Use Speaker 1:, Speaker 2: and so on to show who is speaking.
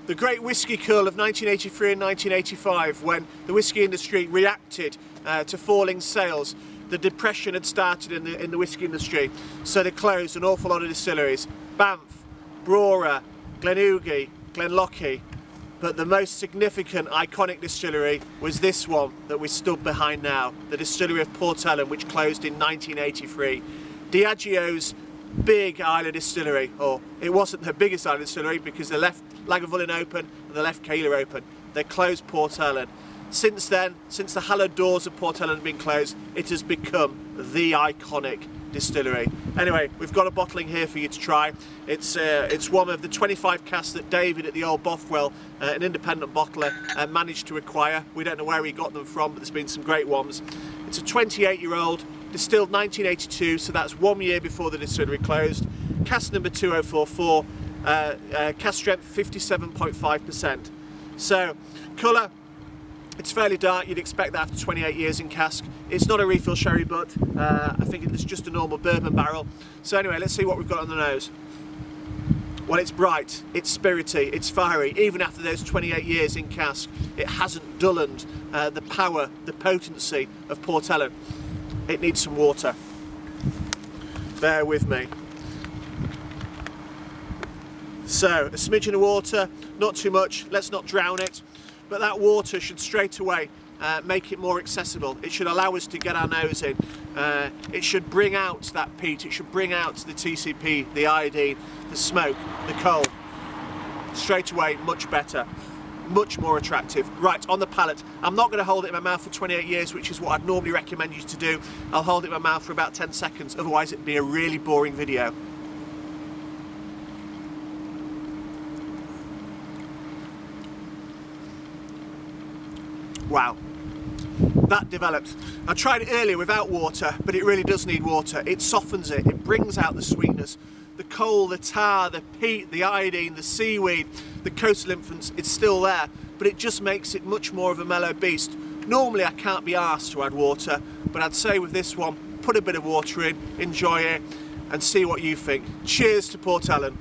Speaker 1: The great whisky cull of 1983 and 1985, when the whisky industry reacted to falling sales. The depression had started in the whisky industry, so they closed an awful lot of distilleries. Banff, Brora, Glenougie, Glenlockie, but the most significant iconic distillery was this one that we stood behind now, the distillery of Port Ellen, which closed in 1983. Diageo's big Islay distillery, or it wasn't the biggest Islay distillery because they left Lagavulin open and they left Keilor open. They closed Port Ellen. Since then, since the hallowed doors of Port Ellen have been closed, it has become the iconic distillery. Anyway, we've got a bottling here for you to try. It's one of the 25 casks that David at the Old Bothwell, an independent bottler, managed to acquire. We don't know where he got them from, but there's been some great ones. It's a 28-year-old, distilled 1982, so that's 1 year before the distillery closed. Cask number 2044, cask strength 57.5%. So, colour, it's fairly dark. You'd expect that after 28 years in cask. It's not a refill sherry butt. I think it's just a normal bourbon barrel. So anyway, let's see what we've got on the nose. Well, it's bright, it's spirity, it's fiery. Even after those 28 years in cask, it hasn't dullened the power, the potency of Port Ellen. It needs some water. Bear with me. So, a smidgen of water, not too much, let's not drown it. But that water should straight away make it more accessible. It should allow us to get our nose in. It should bring out that peat, it should bring out the TCP, the iodine, the smoke, the coal. Straight away, much better, much more attractive. Right, on the palate, I'm not going to hold it in my mouth for 28 years, which is what I'd normally recommend you to do. I'll hold it in my mouth for about 10 seconds, otherwise it'd be a really boring video. Wow, that developed. I tried it earlier without water, but it really does need water. It softens it, it brings out the sweetness. The coal, the tar, the peat, the iodine, the seaweed, the coastal influence, it's still there, but it just makes it much more of a mellow beast. Normally I can't be arsed to add water, but I'd say with this one, put a bit of water in, enjoy it, and see what you think. Cheers to Port Ellen.